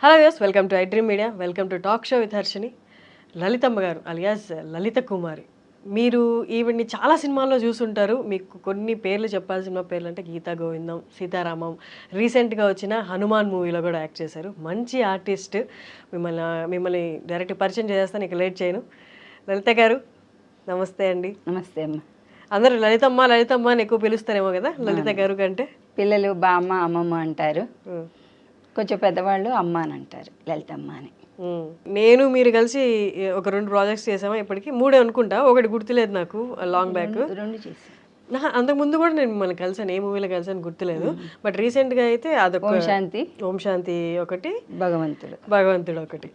Hello yes, welcome to iDream media. Welcome to talk show with Harshini. Lalithamma గారు alias లలిత కుమారి. మీరు ఈవిడ్ని చాలా సినిమాల్లో చూసుంటారు. మీకు కొన్ని పేర్లు చెప్పాలి. సినిమా పేర్లు అంటే గీతా గోవిందం, సీతారామం, రీసెంట్గా వచ్చిన హనుమాన్ మూవీలో కూడా యాక్ట్ చేశారు. మంచి ఆర్టిస్ట్. మిమ్మల్ని డైరెక్ట్ పరిచయం చేస్తాను, ఇక లేట్ చేయను. లలిత గారు నమస్తే అండి. నమస్తే అమ్మ. అందరూ లలితమ్మ లలితమ్మ అని ఎక్కువ పిలుస్తారేమో కదా లలిత గారు కంటే. పిల్లలు బామ్మ అమ్మమ్మ అంటారు, ఉం. కొంచెం పెద్దవాళ్ళు అమ్మ అని అంటారు, లలితమ్మ అని. నేను మీరు కలిసి ఒక 2 ప్రాజెక్ట్స్ చేసామా, ఇప్పటికి 3 అనుకుంటా, ఒకటి గుర్తులేదు నాకు లాంగ్ బ్యాక్. రెండు చేసి అంతకుముందు కూడా నేను మిమ్మల్ని కలిసాను, ఏ మూవీలో కలిసాను గుర్తులేదు. బట్ రీసెంట్గా అయితే అదొక ఓం శాంతి ఒకటి, భగవంతుడు ఒకటి.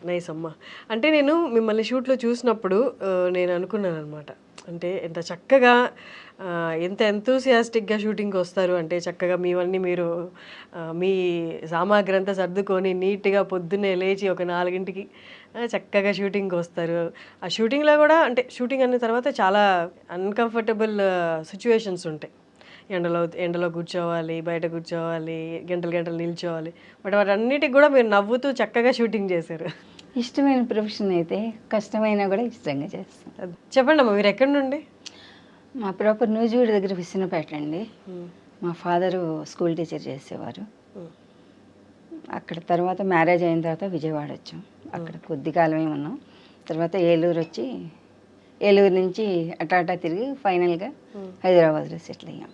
నైస్ అమ్మ. అంటే నేను మిమ్మల్ని షూట్లో చూసినప్పుడు నేను అనుకున్నాను అనమాట, అంటే ఎంత చక్కగా ఎంత ఎంతూసియాస్టిక్గా షూటింగ్కి వస్తారు. అంటే చక్కగా మీవన్నీ మీరు మీ సామాగ్రి అంతా సర్దుకొని నీట్గా పొద్దున్నే లేచి ఒక 4 చక్కగా షూటింగ్కి వస్తారు. ఆ షూటింగ్లో కూడా అంటే షూటింగ్ అన్న తర్వాత చాలా అన్కంఫర్టబుల్ సిచ్యువేషన్స్ ఉంటాయి. ఎండలో కూర్చోవాలి, బయట కూర్చోవాలి, గంటలు నిల్చోవాలి. బట్ వాటన్నిటికి కూడా మీరు నవ్వుతూ చక్కగా షూటింగ్ చేశారు. ఇష్టమైన ప్రొఫెషన్ అయితే కష్టమైనా కూడా ఇష్టంగా చేస్తాం. చెప్పండి అమ్మా, మీరు ఎక్కడి నుండి? మా ప్రాపర్ నూజివీడు దగ్గర విసినపేట అండి. మా ఫాదరు స్కూల్ టీచర్ చేసేవారు. అక్కడ తర్వాత మ్యారేజ్ అయిన తర్వాత విజయవాడ వచ్చాం. అక్కడ కొద్ది కాలమే ఉన్నాం. తర్వాత ఏలూరు వచ్చి, ఏలూరు నుంచి అటా తిరిగి ఫైనల్గా హైదరాబాద్లో సెటిల్ అయ్యాం.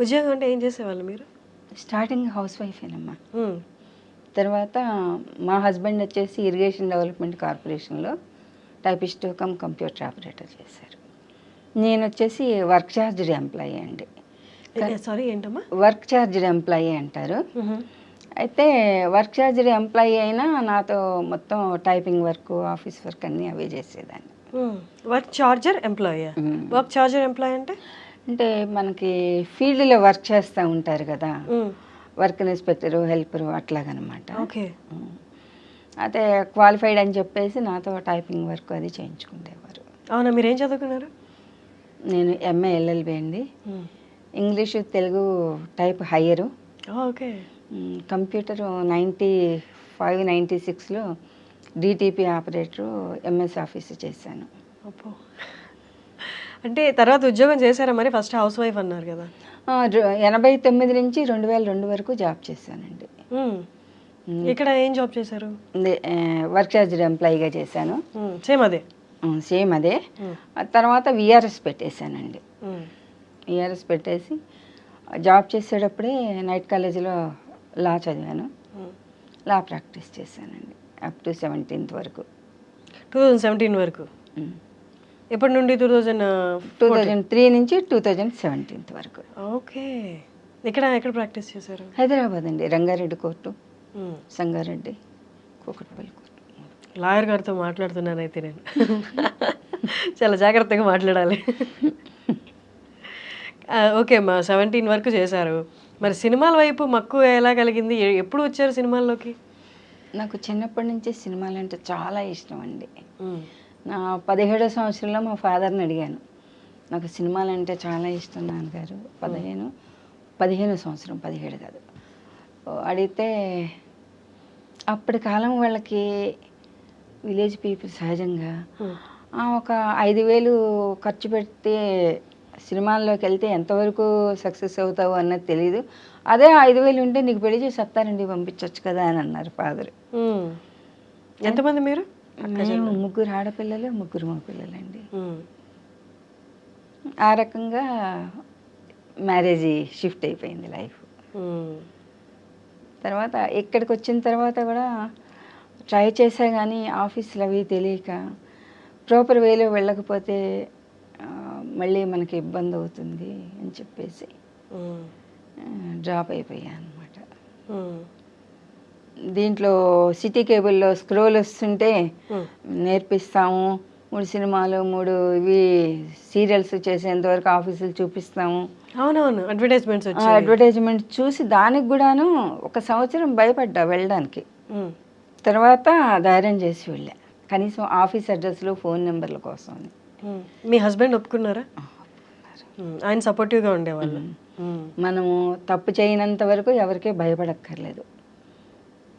ఉద్యోగం అంటే ఏం చేసేవాళ్ళు మీరు? స్టార్టింగ్ హౌస్ వైఫేనమ్మా. తర్వాత మా హస్బెండ్ వచ్చేసి ఇరిగేషన్ డెవలప్మెంట్ కార్పొరేషన్లో టైపిస్ట్ కమ్ కంప్యూటర్ ఆపరేటర్ చేశారు. నేను వచ్చేసి వర్క్ ఛార్జ్డ్ ఎంప్లాయీ అండి. సారీ ఏంటమ్మా? వర్క్ ఛార్జ్డ్ ఎంప్లాయీ అంటారు. అయితే వర్క్ ఛార్జ్డ్ ఎంప్లాయీ అయినా నాతో మొత్తం టైపింగ్ వర్క్, ఆఫీస్ వర్క్ అన్నీ అవే చేసేదాన్ని. Work charger employee. Work charger employee అంటే మనకి ఫీల్డ్లో వర్క్ చేస్తూ ఉంటారు కదా, వర్క్ ఇన్స్పెక్టరు, హెల్పరు అట్లాగనమాట. ఓకే. అదే క్వాలిఫైడ్ అని చెప్పేసి నాతో టైపింగ్ వర్క్ అది చేయించుకునేవారు. అవునా, మీరేం చదువుకున్నారు? నేను ఎంఏ ఎల్ఎల్బి అండి. English Telugu type higher. Okay. Computer 95-96లో డిటిపి ఆపరేటరు, ఎంఎస్ ఆఫీస్ చేశాను. అప్పో, అంటే తర్వాత ఉద్యోగం చేశారా మరి? ఫస్ట్ హౌస్ వైఫ్ అన్నారు కదా. 89 నుంచి 2002 వరకు జాబ్ చేశానండి. ఇక్కడ ఏం జాబ్ చేశారు? వర్క్ ఛార్జ్డ్ ఎంప్లాయీగా చేశాను. సేమ్ అదే. తర్వాత విఆర్ఎస్ పెట్టేశానండి. విఆర్ఎస్ పెట్టేసి జాబ్ చేసేటప్పుడే నైట్ కాలేజీలో లా చదివాను. లా ప్రాక్టీస్ చేశానండి అప్ టు 17th వరకు. 2017 వరకు. ఎప్పటి నుండి? 2003 నుంచి 2017 వరకు. ఓకే. ఎక్కడ ప్రాక్టీస్ చేశారు? హైదరాబాద్ అండి. Rangareddy court, Sangareddy, Kukatpally court. Lawyer గారితో మాట్లాడుతున్నానైతే నేను చాలా జాగ్రత్తగా మాట్లాడాలి. ఓకే అమ్మా, 17 వరకు చేశారు. మరి సినిమాల వైపు మక్కువ ఎలా కలిగింది? ఎప్పుడు వచ్చారు సినిమాల్లోకి? నాకు చిన్నప్పటి నుంచి సినిమాలు అంటే చాలా ఇష్టం అండి. నా 17వ సంవత్సరంలో మా ఫాదర్ని అడిగాను, నాకు సినిమాలు అంటే చాలా ఇష్టం నాన్నగారు. 15వ సంవత్సరం, 17 కాదు. అడిగితే అప్పటి కాలం వాళ్ళకి విలేజ్ పీపుల్ సహజంగా ఒక 5,000 ఖర్చు పెడితే సినిమాల్లోకి వెళ్తే ఎంతవరకు సక్సెస్ అవుతావు అన్నది తెలీదు. అదే 5,000 ఉంటే నీకు పెళ్లి చేసి చెప్తారండి, పంపించవచ్చు కదా అని అన్నారు ఫాదర్. ఎంతమంది మీరు? మేము 3 ఆడపిల్లలు, 3 మగపిల్లలండి. ఆ రకంగా మ్యారేజ్ షిఫ్ట్ అయిపోయింది లైఫ్. తర్వాత ఇక్కడికి వచ్చిన తర్వాత కూడా ట్రై చేసా, కానీ ఆఫీసులు అవి తెలియక ప్రాపర్ వేలో వెళ్ళకపోతే మళ్ళీ మనకి ఇబ్బంది అవుతుంది అని చెప్పేసి డ్రాప్ అయిపోయాను అనమాట. దీంట్లో సిటీ కేబుల్లో స్క్రోల్ వస్తుంటే నేర్పిస్తాము, 3 సినిమాలు 3 ఇవి సీరియల్స్ చేసేంత వరకు ఆఫీసులు చూపిస్తాము. అవునవును, అడ్వర్టైజ్మెంట్ చూసి దానికి కూడాను 1 సంవత్సరం భయపడ్డా వెళ్ళడానికి. తర్వాత ధైర్యం చేసి వెళ్ళా, కనీసం ఆఫీస్ అడ్రస్లు, ఫోన్ నెంబర్ల కోసం. మీ హస్బెండ్ ఒప్పుకున్నారా? ఆయన సపోర్టివ్గా ఉండేవాళ్ళు. మనము తప్పు చేయనంత వరకు ఎవరికీ భయపడక్కర్లేదు.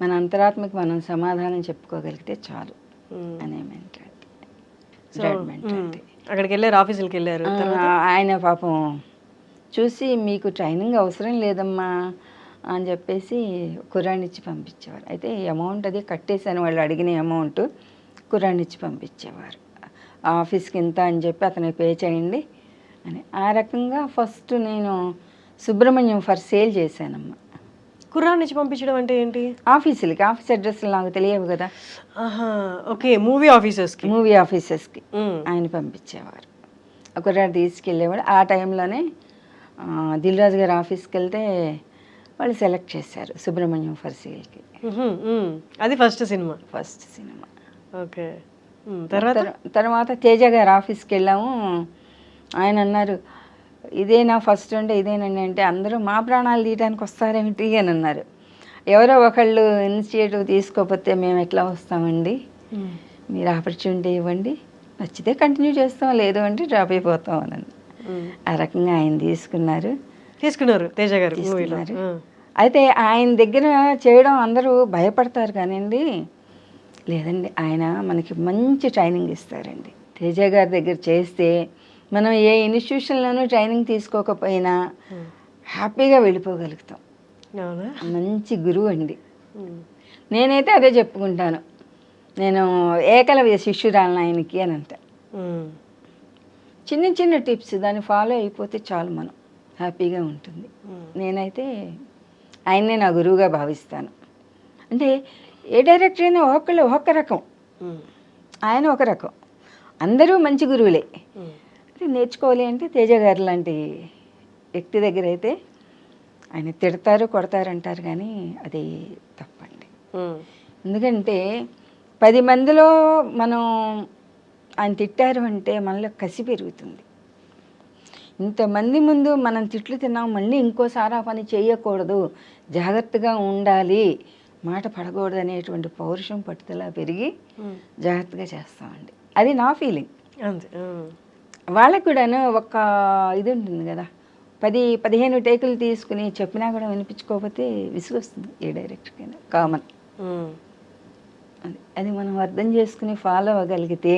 మన అంతరాత్మకి మనం సమాధానం చెప్పుకోగలిగితే చాలు అనే మెంటాలిటీ. అక్కడికి వెళ్ళారు, ఆఫీసులకి వెళ్ళారు. ఆయన పాపం చూసి మీకు ట్రైనింగ్ అవసరం లేదమ్మా అని చెప్పేసి కుర్రాన్ని ఇచ్చి పంపించేవారు. అయితే ఈ అమౌంట్ అది కట్టేసాను, వాళ్ళు అడిగిన అమౌంట్ కుర్రాన్ని ఇచ్చి పంపించేవారు. ఆఫీస్కి ఇంత అని చెప్పి అతనికి పే చేయండి అని. ఆ రకంగా ఫస్ట్ నేను సుబ్రహ్మణ్యం ఫర్ సేల్ చేశానమ్మా. కుర్రాన్ని ఇచ్చి పంపించడం అంటే ఏంటి? ఆఫీసులకి, ఆఫీస్ అడ్రస్లు నాకు తెలియవు కదా. ఓకే, మూవీ ఆఫీసర్స్కి ఆయన పంపించేవారు. ఆ కుర్రాడు తీసుకెళ్ళేవాడు. ఆ టైంలోనే దిల్ రాజు గారి ఆఫీస్కి వెళ్తే వాళ్ళు సెలెక్ట్ చేశారు సుబ్రహ్మణ్యం ఫర్ సేల్కి. అది ఫస్ట్ సినిమా. ఓకే. తర్వాత తేజ గారి ఆఫీస్కి వెళ్ళాము. ఆయన అన్నారు, ఇదేనా ఫస్ట్ అంటే ఇదేనండి అంటే, అందరూ మా ప్రాణాలు తీయడానికి వస్తారేమిటి అని అన్నారు. ఎవరో ఒకళ్ళు ఇనిషియేటివ్ తీసుకోకపోతే మేము ఎట్లా వస్తామండి, మీరు ఆపర్చునిటీ ఇవ్వండి, నచ్చితే కంటిన్యూ చేస్తాం, లేదు అంటే డ్రాప్ అయిపోతాం అని. ఆ రకంగా ఆయన తీసుకున్నారు తేజ గారు. అయితే ఆయన దగ్గర చేయడం అందరూ భయపడతారు కానివ్వండి, లేదండి ఆయన మనకి మంచి ట్రైనింగ్ ఇస్తారండి. తేజ గారి దగ్గర చేస్తే మనం ఏ ఇన్స్టిట్యూషన్లోనూ ట్రైనింగ్ తీసుకోకపోయినా హ్యాపీగా వెళ్ళిపోగలుగుతాం. మంచి గురువు అండి. నేనైతే అదే చెప్పుకుంటాను, నేను ఏకలవ్య శిష్యురాలను ఆయనకి అని అంట. చిన్న చిన్న టిప్స్ దాన్ని ఫాలో అయిపోతే చాలు, మనం హ్యాపీగా ఉంటుంది. నేనైతే ఆయన్నే నా గురువుగా భావిస్తాను. అంటే ఏ డైరెక్టర్ అయినా ఒక్క రకం, ఆయన ఒక రకం, అందరూ మంచి గురువులే. అంటే నేర్చుకోవాలి అంటే తేజ గారు లాంటి వ్యక్తి దగ్గర అయితే ఆయన తిడతారు, కొడతారు అంటారు, కానీ అది తప్పండి. ఎందుకంటే 10 మందిలో మనం ఆయన తిట్టారు అంటే మనలో కసి పెరుగుతుంది. ఇంతమంది ముందు మనం తిట్లు తిన్నాం, మళ్ళీ ఇంకోసారి ఆ పని చేయకూడదు, జాగ్రత్తగా ఉండాలి, మాట పడకూడదు అనేటువంటి పౌరుషం పట్టుదల పెరిగి జాగ్రత్తగా చేస్తామండి. అది నా ఫీలింగ్. వాళ్ళకు కూడాను ఒక ఇది ఉంటుంది కదా, 10-15 టేకులు తీసుకుని చెప్పినా కూడా వినిపించుకోకపోతే విసుగొస్తుంది ఏ డైరెక్టర్కైనా, కామన్. అది మనం అర్థం చేసుకుని ఫాలో అవ్వగలిగితే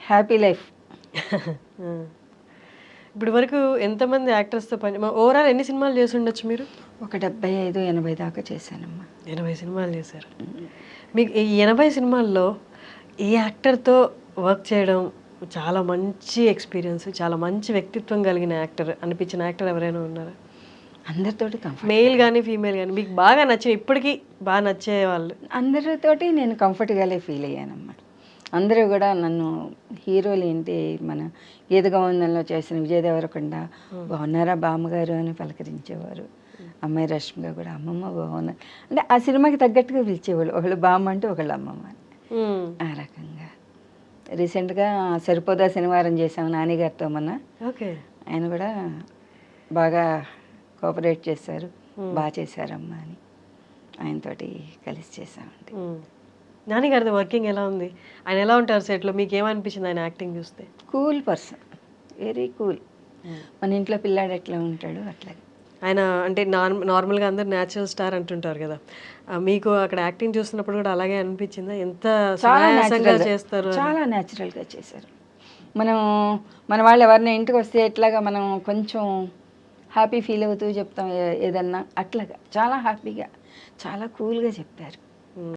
హ్యాపీ లైఫ్. ఇప్పుడు వరకు ఎంతమంది యాక్టర్స్తో పని, ఓవరాల్ ఎన్ని సినిమాలు చేసి ఉండొచ్చు మీరు? ఒక 75-80 దాకా చేశానమ్మా. 80 సినిమాలు చేశారు. మీకు ఈ 80 సినిమాల్లో ఈ యాక్టర్తో వర్క్ చేయడం చాలా మంచి ఎక్స్పీరియన్స్, చాలా మంచి వ్యక్తిత్వం కలిగిన యాక్టర్ అనిపించిన యాక్టర్ ఎవరైనా ఉన్నారా? అందరితోటి మెయిల్ కానీ ఫీమేల్ కానీ మీకు బాగా నచ్చిన, ఇప్పటికీ బాగా నచ్చే వాళ్ళు? అందరితోటి నేను కంఫర్ట్గానే ఫీల్ అయ్యానమ్మా. అందరూ కూడా నన్ను హీరోలు ఏంటి, మన గీతగోవిందంలో చేసిన విజయ్ దేవరకొండ, బాగున్నారా బామ్మగారు అని పలకరించేవారు. అమ్మాయి రష్మిగా కూడా అమ్మమ్మ బాగున్నారు అంటే ఆ సినిమాకి తగ్గట్టుగా పిలిచేవాళ్ళు, ఒకళ్ళు బామ్మ అంటే ఒకళ్ళు అమ్మమ్మ అని. ఆ రకంగా రీసెంట్గా సరిపోదా శనివారం చేసాము నానిగారితో మొన్న. ఓకే. ఆయన కూడా బాగా కోఆపరేట్ చేశారు, బాగా చేశారమ్మా అని ఆయనతోటి కలిసి చేసామండి. నానిగారిది వర్కింగ్ ఎలా ఉంది? ఆయన ఎలా ఉంటారు సెట్లో? మీకు ఏమనిపించింది ఆయన యాక్టింగ్ చూస్తే? Cool person, very cool. మన ఇంట్లో పిల్లాడు ఎట్లా ఉంటాడు అట్లాగే ఆయన. అంటే నార్మల్గా అందరు న్యాచురల్ స్టార్ అంటుంటారు కదా, మీకు అక్కడ యాక్టింగ్ చూస్తున్నప్పుడు కూడా అలాగే అనిపించిందా? ఎంత చేస్తారు? చాలా న్యాచురల్గా చేశారు. మన వాళ్ళు ఎవరిని ఇంటికి వస్తే ఎట్లాగా మనం కొంచెం హ్యాపీ ఫీల్ అవుతూ చెప్తాం ఏదన్నా, అట్లాగా చాలా హ్యాపీగా చాలా కూల్గా చెప్పారు.